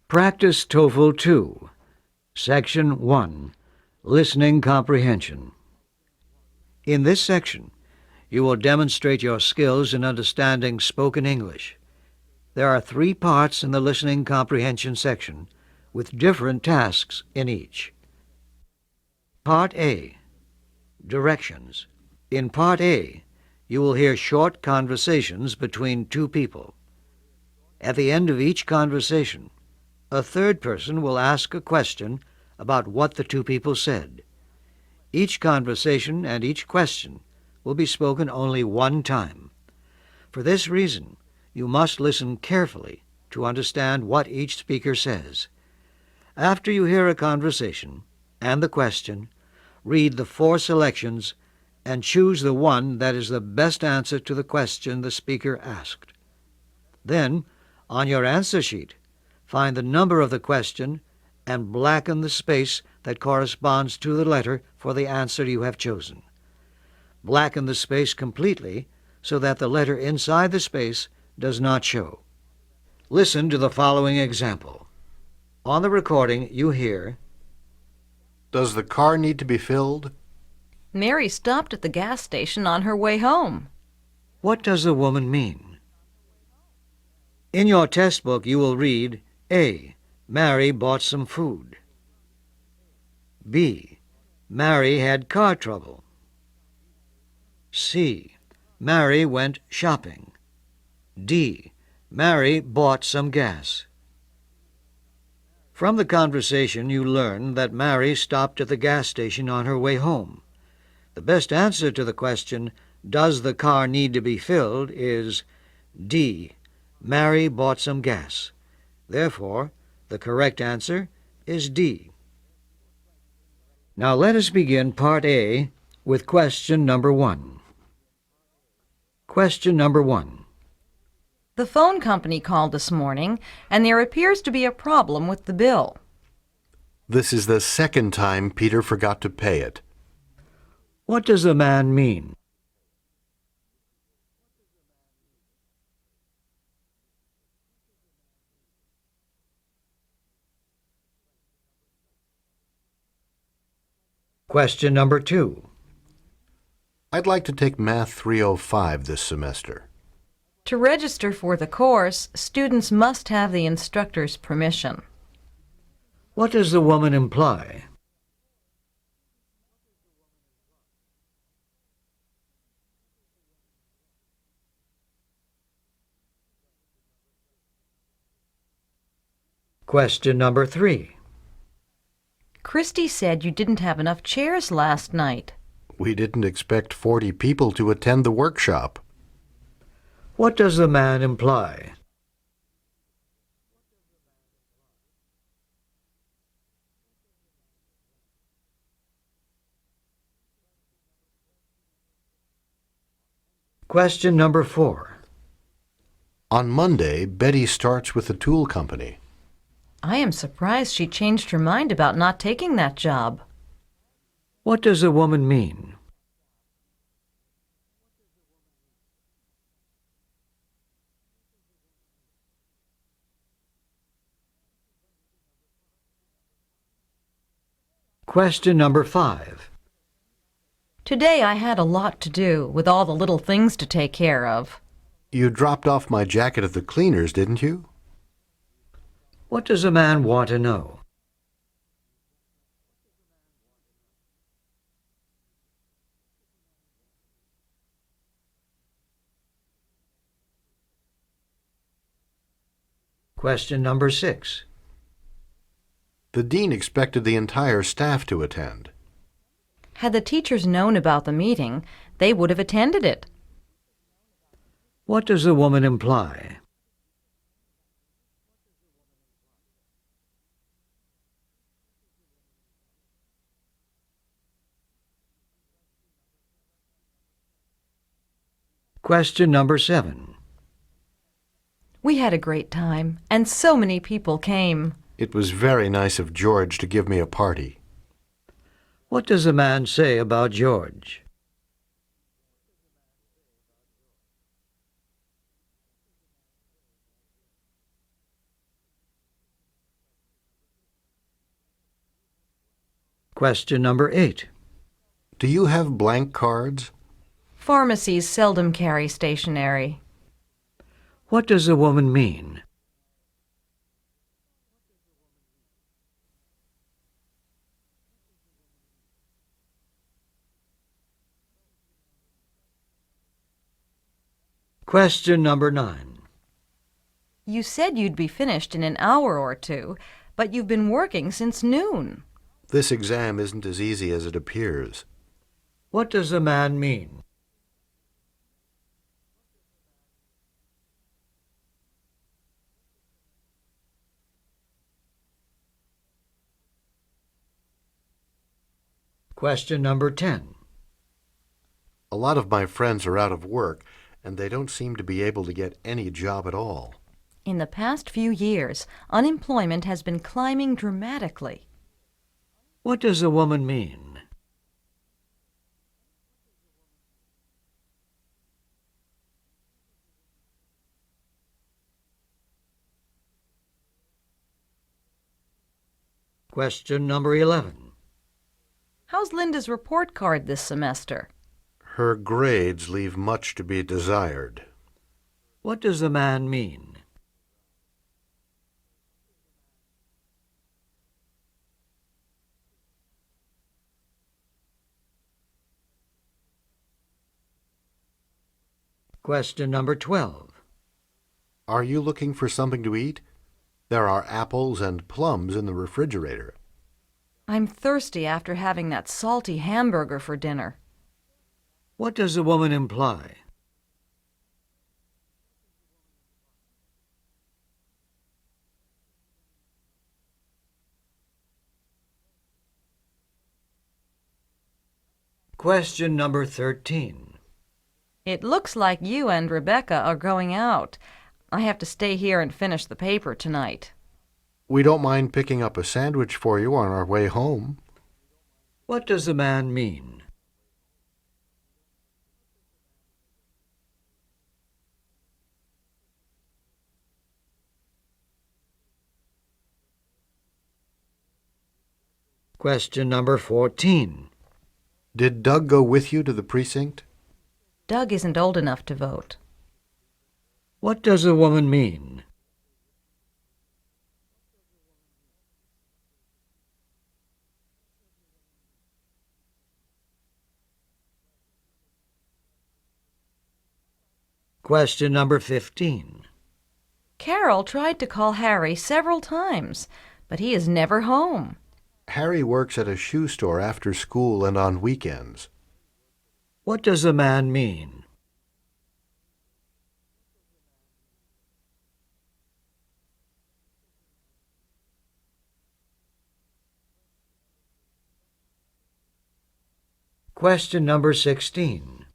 Practice TOEFL 2, Section 1, Listening Comprehension. In this section, you will demonstrate your skills in understanding spoken English. There are 3 parts in the listening comprehension section, with different tasks in each. Part A, Directions. In Part A, you will hear short conversations between 2 people. At the end of each conversation, a third person will ask a question about what the 2 people said. Each conversation and each question will be spoken only one time. For this reason, you must listen carefully to understand what each speaker says. After you hear a conversation and the question, read the 4 selections and choose the one that is the best answer to the question the speaker asked. Then, on your answer sheet, find the number of the question and blacken the space that corresponds to the letter for the answer you have chosen. Blacken the space completely so that the letter inside the space does not show. Listen to the following example. On the recording, you hear, Does the car need to be filled? Mary stopped at the gas station on her way home. What does the woman mean? In your test book, you will read, A. Mary bought some food. B. Mary had car trouble. C. Mary went shopping. D. Mary bought some gas. From the conversation, you learn that Mary stopped at the gas station on her way home. The best answer to the question, does the car need to be filled, is D. Mary bought some gas. Therefore, the correct answer is D. Now let us begin Part A with question number 1. Question number 1. The phone company called this morning, and there appears to be a problem with the bill. This is the 2nd time Peter forgot to pay it. What does the man mean? Question number 2. I'd like to take Math 305 this semester. To register for the course, students must have the instructor's permission. What does the woman imply? Question number 3. Christy said you didn't have enough chairs last night. We didn't expect 40 people to attend the workshop. What does the man imply? Question number 4. On Monday, Betty starts with the tool company. I am surprised she changed her mind about not taking that job. What does the woman mean? Question number 5. Today I had a lot to do, with all the little things to take care of. You dropped off my jacket at the cleaners, didn't you? What does a man want to know? Question number 6. The dean expected the entire staff to attend. Had the teachers known about the meeting, they would have attended it. What does the woman imply? Question number 7. We had a great time, and so many people came. It was very nice of George to give me a party. What does the man say about George? Question number 8. Do you have blank cards? Pharmacies seldom carry stationery. What does a woman mean? Question number 9. You said you'd be finished in an hour or two, but you've been working since noon. This exam isn't as easy as it appears. What does a man mean? Question number 10. A lot of my friends are out of work, and they don't seem to be able to get any job at all. In the past few years, unemployment has been climbing dramatically. What does a woman mean? Question number 11. How's Linda's report card this semester? Her grades leave much to be desired. What does a man mean? Question number 12. Are you looking for something to eat? There are apples and plums in the refrigerator. I'm thirsty after having that salty hamburger for dinner. What does a woman imply? Question number 13. It looks like you and Rebecca are going out. I have to stay here and finish the paper tonight. We don't mind picking up a sandwich for you on our way home. What does a man mean? Question number 14. Did Doug go with you to the precinct? Doug isn't old enough to vote. What does a woman mean? Question number 15. Carol tried to call Harry several times, but he is never home. Harry works at a shoe store after school and on weekends. What does a man mean? Question number 16.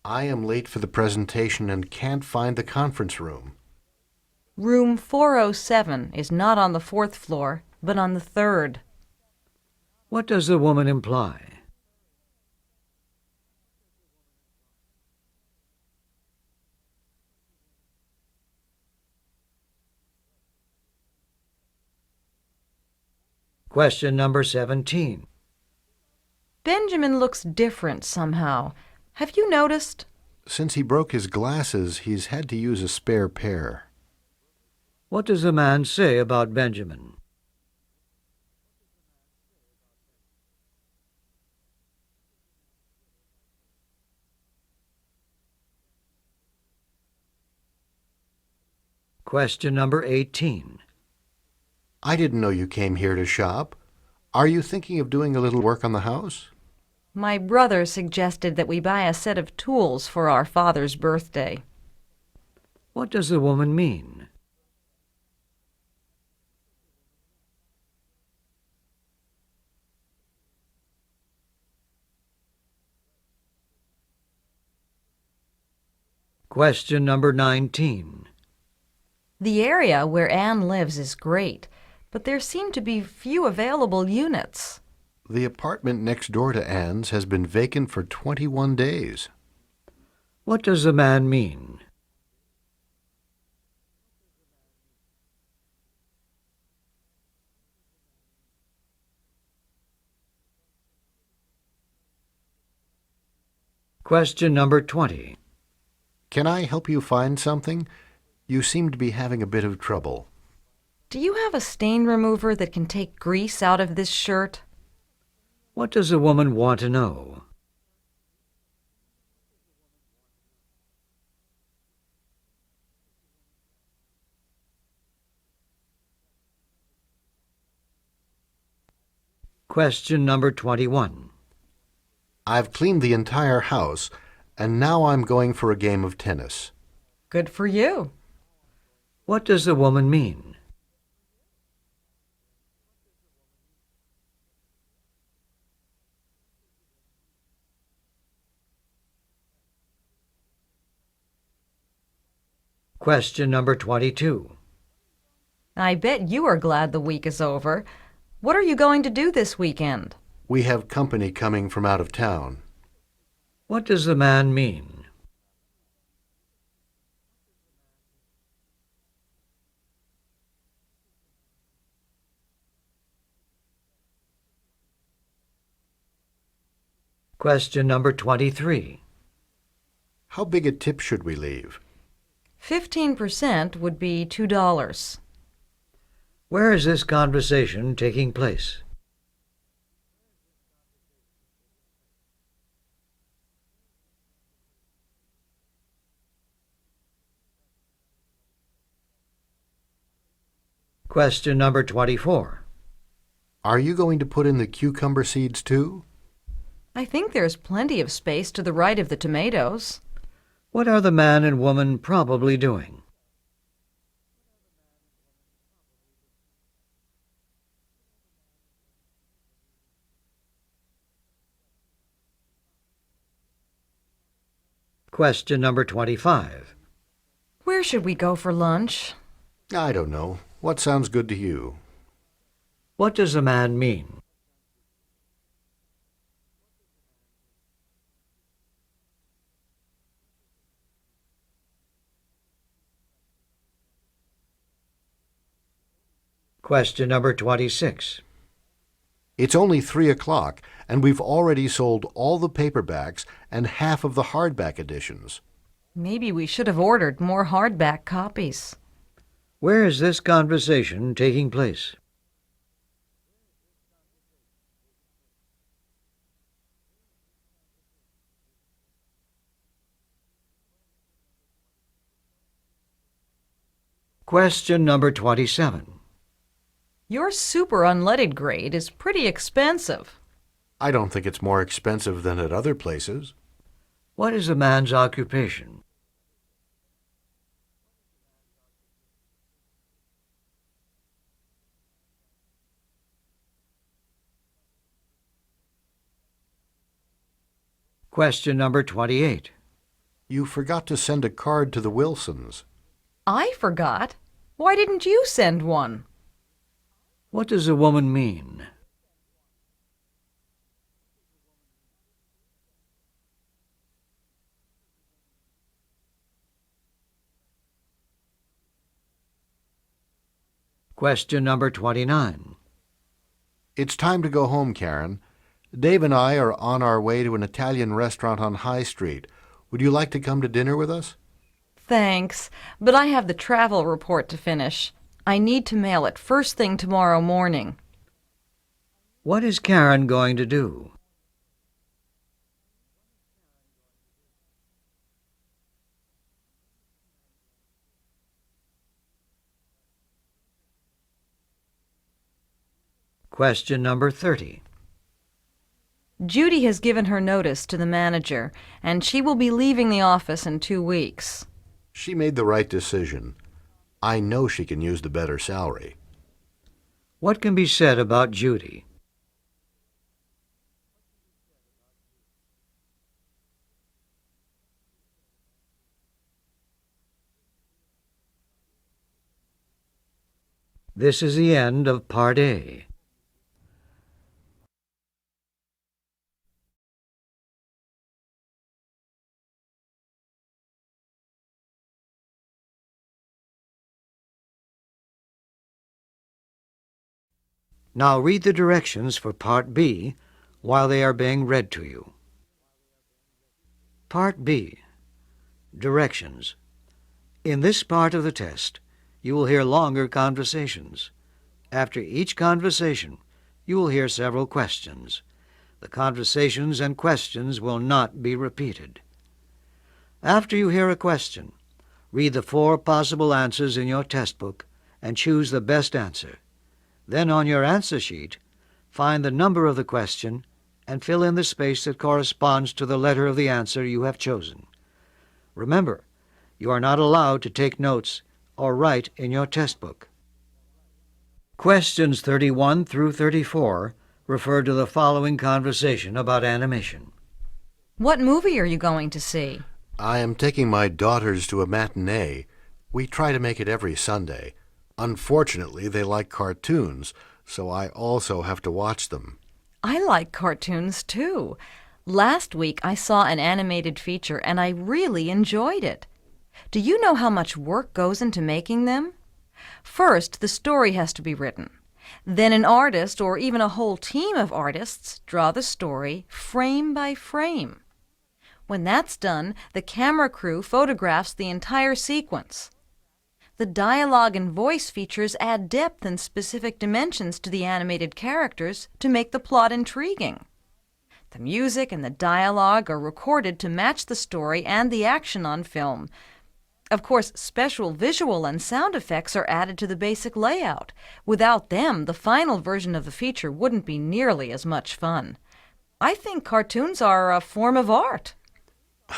I am late for the presentation and can't find the conference room. Room 407 is not on the 4th floor, but on the 3rd. What does a woman imply? Question number 17. Benjamin looks different somehow. Have you noticed? Since he broke his glasses, he's had to use a spare pair. What does a man say about Benjamin? Question number 18. I didn't know you came here to shop. Are you thinking of doing a little work on the house? My brother suggested that we buy a set of tools for our father's birthday. What does a woman mean? Question number 19. The area where Anne lives is great, but there seem to be few available units. The apartment next door to Anne's has been vacant for 21 days. What does a man mean? Question number 20. Can I help you find something? You seem to be having a bit of trouble. Do you have a stain remover that can take grease out of this shirt? What does the woman want to know? Question number 21. I've cleaned the entire house, and now I'm going for a game of tennis. Good for you. What does the woman mean? Question number 22. I bet you are glad the week is over. What are you going to do this weekend? We have company coming from out of town. What does the man mean? Question number 23. How big a tip should we leave? 15% would be $2. Where is this conversation taking place? Question number 24. Are you going to put in the cucumber seeds too? I think there's plenty of space to the right of the tomatoes. What are the man and woman probably doing? Question number 25. Where should we go for lunch? I don't know. What sounds good to you? What does the man mean? Question number 26. It's only 3 o'clock, and we've already sold all the paperbacks and half of the hardback editions. Maybe we should have ordered more hardback copies. Where is this conversation taking place? Question number 27. Your super unleaded grade is pretty expensive. I don't think it's more expensive than at other places. What is a man's occupation? Question number 28. You forgot to send a card to the Wilsons. I forgot. Why didn't you send one? What does a woman mean? Question number 29. It's time to go home, Karen. Dave and I are on our way to an Italian restaurant on High Street. Would you like to come to dinner with us? Thanks, but I have the travel report to finish. I need to mail it first thing tomorrow morning. What is Karen going to do? Question number 30. Judy has given her notice to the manager, and she will be leaving the office in 2 weeks. She made the right decision. I know she can use the better salary. What can be said about Judy? This is the end of Part A. Now read the directions for Part B while they are being read to you. Part B. Directions. In this part of the test, you will hear longer conversations. After each conversation, you will hear several questions. The conversations and questions will not be repeated. After you hear a question, read the 4 possible answers in your test book and choose the best answer. Then on your answer sheet, find the number of the question and fill in the space that corresponds to the letter of the answer you have chosen. Remember, you are not allowed to take notes or write in your test book. Questions 31 through 34 refer to the following conversation about animation. What movie are you going to see? I am taking my daughters to a matinee. We try to make it every Sunday. Unfortunately, they like cartoons, so I also have to watch them. I like cartoons too. Last week I saw an animated feature and I really enjoyed it. Do you know how much work goes into making them? First, the story has to be written. Then an artist, or even a whole team of artists, draw the story frame by frame. When that's done, the camera crew photographs the entire sequence. The dialogue and voice features add depth and specific dimensions to the animated characters to make the plot intriguing. The music and the dialogue are recorded to match the story and the action on film. Of course, special visual and sound effects are added to the basic layout. Without them, the final version of the feature wouldn't be nearly as much fun. I think cartoons are a form of art.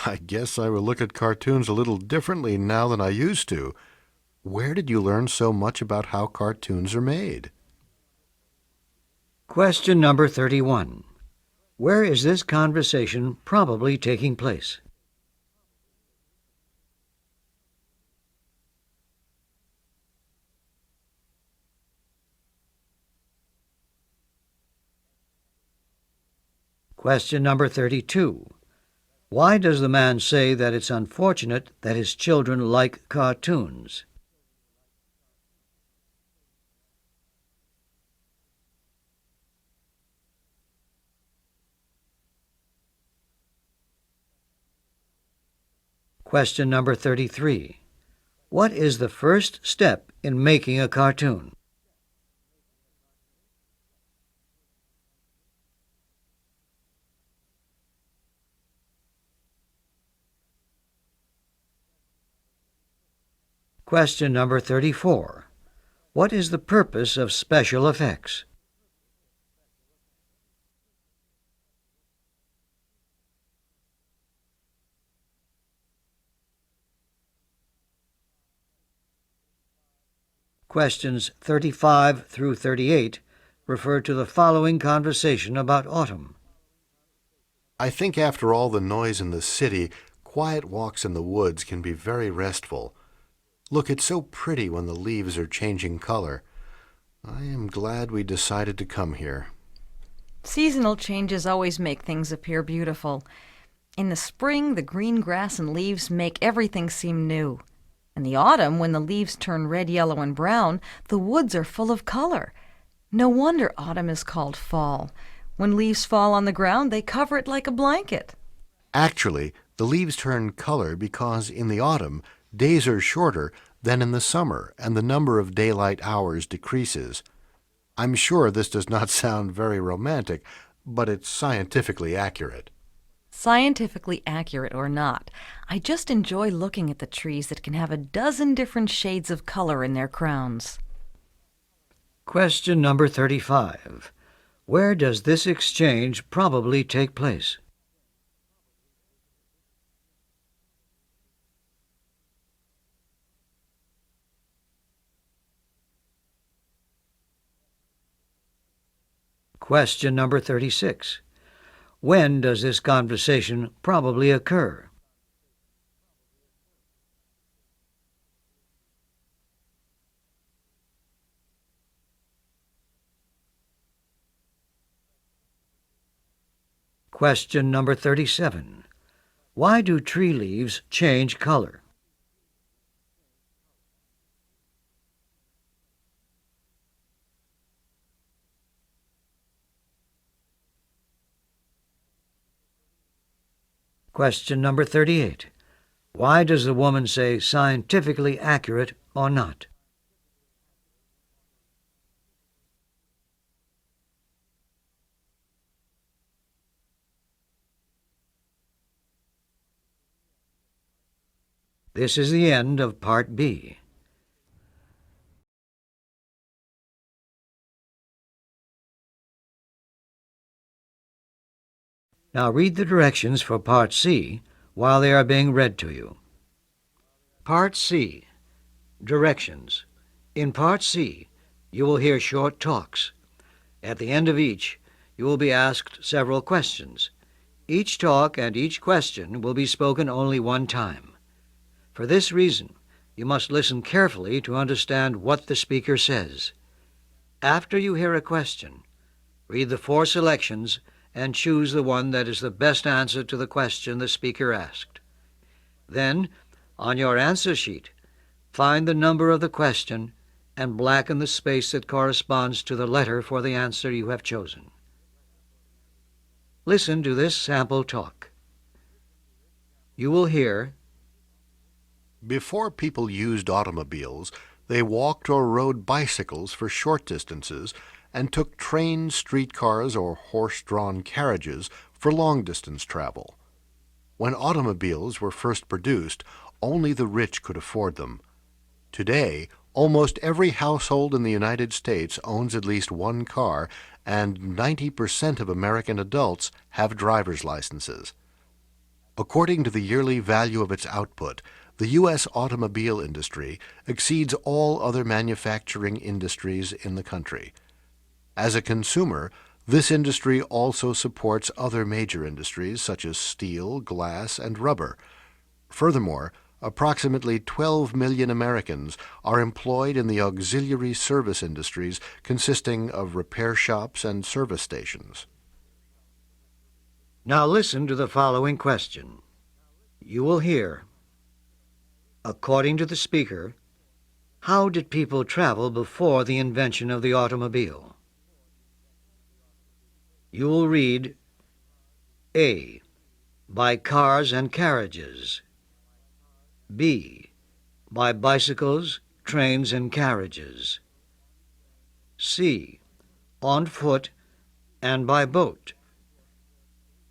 I guess I will look at cartoons a little differently now than I used to. Where did you learn so much about how cartoons are made? Question number 31. Where is this conversation probably taking place? Question number 32. Why does the man say that it's unfortunate that his children like cartoons? Question number 33. What is the first step in making a cartoon? Question number 34. What is the purpose of special effects? Questions 35 through 38 refer to the following conversation about autumn. I think after all the noise in the city, quiet walks in the woods can be very restful. Look, it's so pretty when the leaves are changing color. I am glad we decided to come here. Seasonal changes always make things appear beautiful. In the spring, the green grass and leaves make everything seem new. In the autumn, when the leaves turn red, yellow, and brown, the woods are full of color. No wonder autumn is called fall. When leaves fall on the ground, they cover it like a blanket. Actually, the leaves turn color because in the autumn, days are shorter than in the summer, and the number of daylight hours decreases. I'm sure this does not sound very romantic, but it's scientifically accurate. Scientifically accurate or not, I just enjoy looking at the trees that can have a dozen different shades of color in their crowns. Question number 35. Where does this exchange probably take place? Question number 36. When does this conversation probably occur? Question number 37. Why do tree leaves change color? Question number 38. Why does the woman say scientifically accurate or not? This is the end of Part B. Now read the directions for Part C while they are being read to you. Part C. Directions. In Part C, you will hear short talks. At the end of each, you will be asked several questions. Each talk and each question will be spoken only one time. For this reason, you must listen carefully to understand what the speaker says. After you hear a question, read the 4 selections and choose the one that is the best answer to the question the speaker asked. Then, on your answer sheet, find the number of the question and blacken the space that corresponds to the letter for the answer you have chosen. Listen to this sample talk. You will hear, Before people used automobiles, they walked or rode bicycles for short distances and took trains, streetcars, or horse-drawn carriages for long-distance travel. When automobiles were first produced, only the rich could afford them. Today, almost every household in the United States owns at least one car, and 90% of American adults have driver's licenses. According to the yearly value of its output, the U.S. automobile industry exceeds all other manufacturing industries in the country. As a consumer, this industry also supports other major industries such as steel, glass, and rubber. Furthermore, approximately 12 million Americans are employed in the auxiliary service industries consisting of repair shops and service stations. Now listen to the following question. You will hear, according to the speaker, how did people travel before the invention of the automobile? You will read, A. By cars and carriages. B. By bicycles, trains, and carriages. C. On foot and by boat.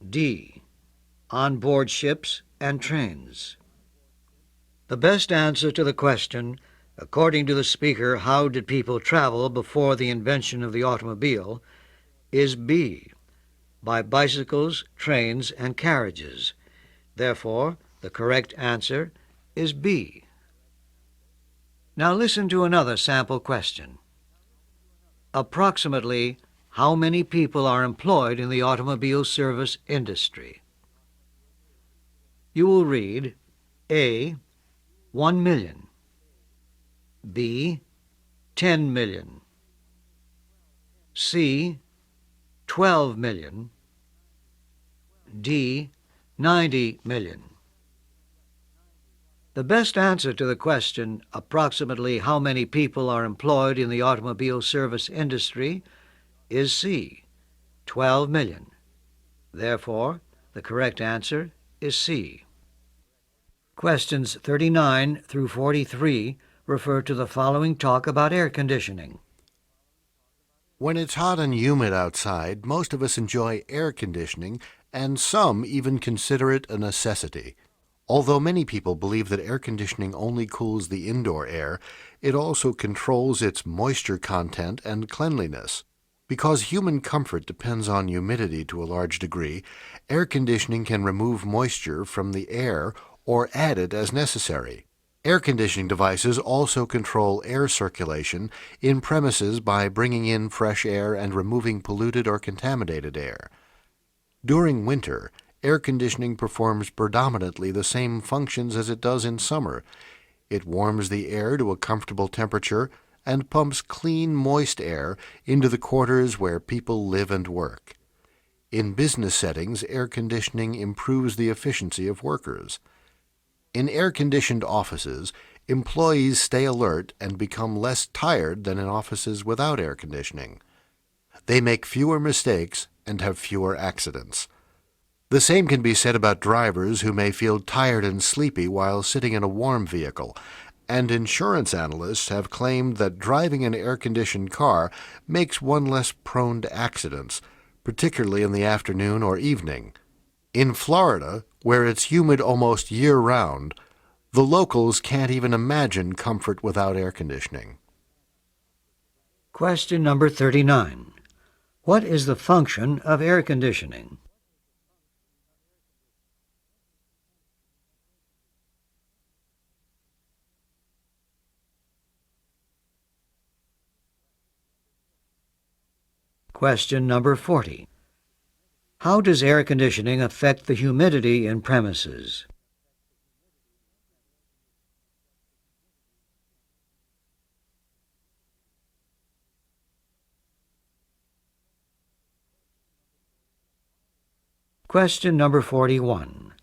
D. On board ships and trains. The best answer to the question, according to the speaker, how did people travel before the invention of the automobile, is B. By bicycles, trains, and carriages. Therefore, the correct answer is B. Now listen to another sample question. Approximately how many people are employed in the automobile service industry? You will read A. 1 million. B. 10 million. C. 12 million. D. 90 million. The best answer to the question, approximately how many people are employed in the automobile service industry, is C. 12 million. Therefore, the correct answer is C. Questions 39 through 43 refer to the following talk about air conditioning. When it's hot and humid outside, most of us enjoy air conditioning, and some even consider it a necessity. Although many people believe that air conditioning only cools the indoor air, it also controls its moisture content and cleanliness. Because human comfort depends on humidity to a large degree, air conditioning can remove moisture from the air or add it as necessary. Air conditioning devices also control air circulation in premises by bringing in fresh air and removing polluted or contaminated air. During winter, air conditioning performs predominantly the same functions as it does in summer. It warms the air to a comfortable temperature and pumps clean, moist air into the quarters where people live and work. In business settings, air conditioning improves the efficiency of workers. In air-conditioned offices, employees stay alert and become less tired than in offices without air conditioning. They make fewer mistakes and have fewer accidents. The same can be said about drivers who may feel tired and sleepy while sitting in a warm vehicle, and insurance analysts have claimed that driving an air-conditioned car makes one less prone to accidents, particularly in the afternoon or evening. In Florida, where it's humid almost year-round, the locals can't even imagine comfort without air conditioning. Question number 39. What is the function of air conditioning? Question number 40. How does air conditioning affect the humidity in premises? Question number 41.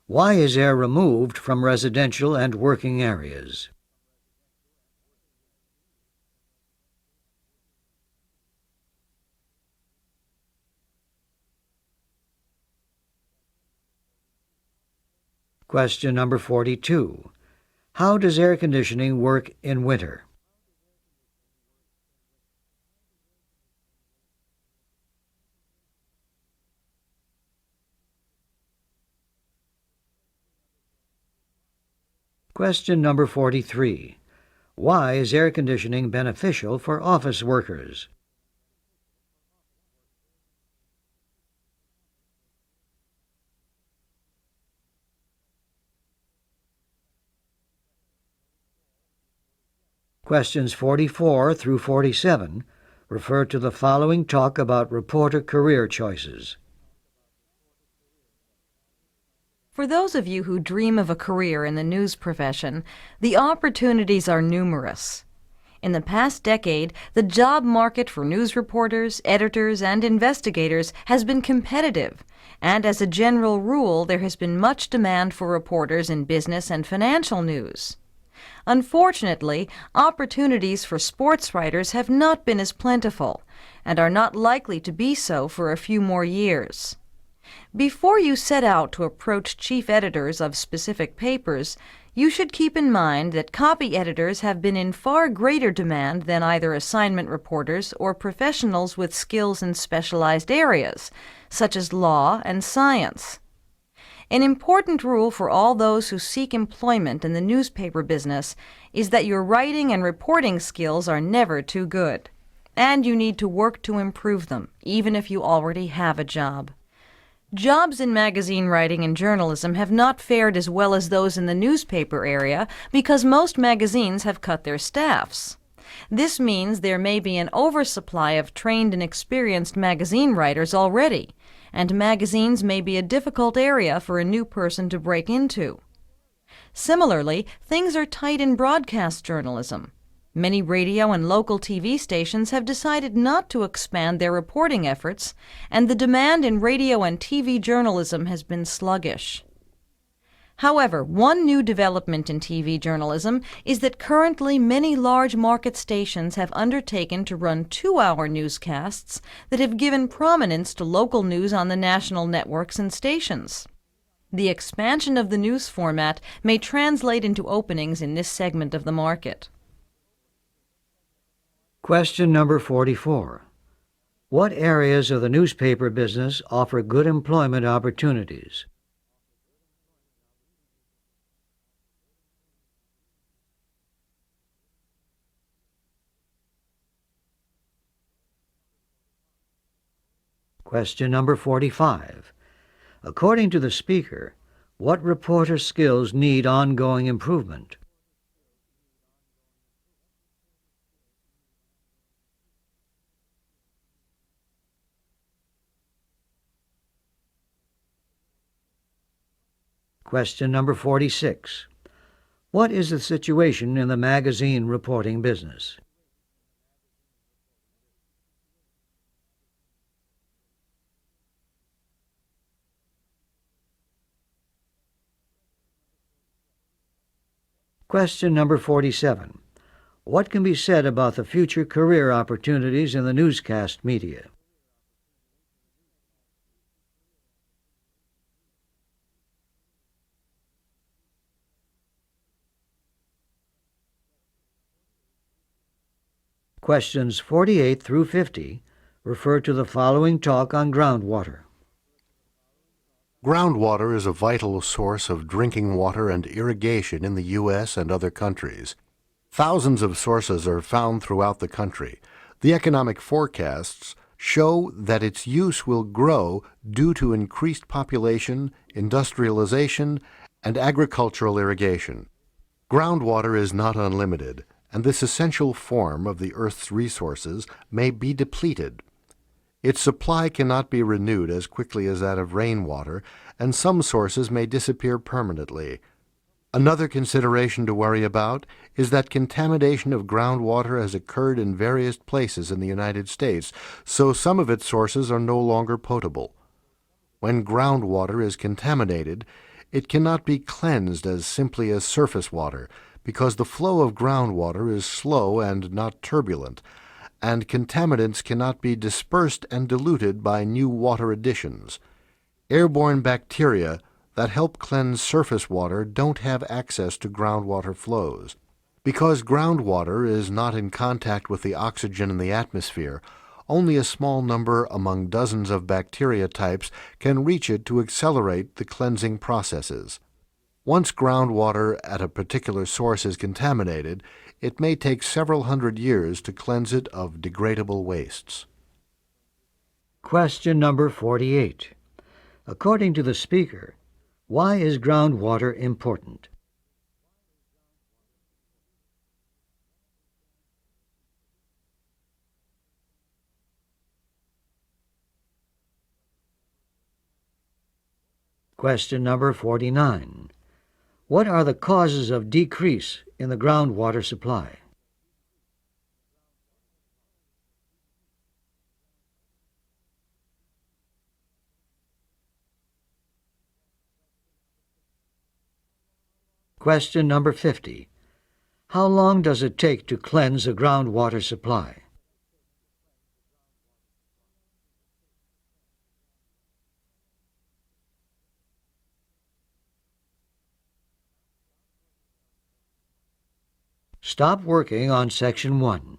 Why is air removed from residential and working areas? Question number 42. How does air conditioning work in winter? Question number 43. Why is air conditioning beneficial for office workers? Questions 44 through 47 refer to the following talk about reporter career choices. For those of you who dream of a career in the news profession, the opportunities are numerous. In the past decade, the job market for news reporters, editors, and investigators has been competitive, and as a general rule, there has been much demand for reporters in business and financial news. Unfortunately, opportunities for sports writers have not been as plentiful, and are not likely to be so for a few more years. Before you set out to approach chief editors of specific papers, you should keep in mind that copy editors have been in far greater demand than either assignment reporters or professionals with skills in specialized areas, such as law and science. An important rule for all those who seek employment in the newspaper business is that your writing and reporting skills are never too good, and you need to work to improve them, even if you already have a job. Jobs in magazine writing and journalism have not fared as well as those in the newspaper area because most magazines have cut their staffs. This means there may be an oversupply of trained and experienced magazine writers already, and magazines may be a difficult area for a new person to break into. Similarly, things are tight in broadcast journalism. Many radio and local TV stations have decided not to expand their reporting efforts, and the demand in radio and TV journalism has been sluggish. However, one new development in TV journalism is that currently many large market stations have undertaken to run 2-hour newscasts that have given prominence to local news on the national networks and stations. The expansion of the news format may translate into openings in this segment of the market. Question number 44. What areas of the newspaper business offer good employment opportunities? Question number 45. According to the speaker, what reporter skills need ongoing improvement? Question number 46. What is the situation in the magazine reporting business? Question number 47. What can be said about the future career opportunities in the newscast media? Questions 48 through 50 refer to the following talk on groundwater. Groundwater is a vital source of drinking water and irrigation in the U.S. and other countries. Thousands of sources are found throughout the country. The economic forecasts show that its use will grow due to increased population, industrialization, and agricultural irrigation. Groundwater is not unlimited, and this essential form of the Earth's resources may be depleted. Its supply cannot be renewed as quickly as that of rainwater, and some sources may disappear permanently. Another consideration to worry about is that contamination of groundwater has occurred in various places in the United States, so some of its sources are no longer potable. When groundwater is contaminated, it cannot be cleansed as simply as surface water, because the flow of groundwater is slow and not turbulent, and contaminants cannot be dispersed and diluted by new water additions. Airborne bacteria that help cleanse surface water don't have access to groundwater flows. Because groundwater is not in contact with the oxygen in the atmosphere, only a small number among dozens of bacteria types can reach it to accelerate the cleansing processes. Once groundwater at a particular source is contaminated, it may take several hundred years to cleanse it of degradable wastes. Question number 48. According to the speaker, why is groundwater important? Question number 49. What are the causes of decrease in the groundwater supply? Question number 50. How long does it take to cleanse a groundwater supply? Stop working on Section 1.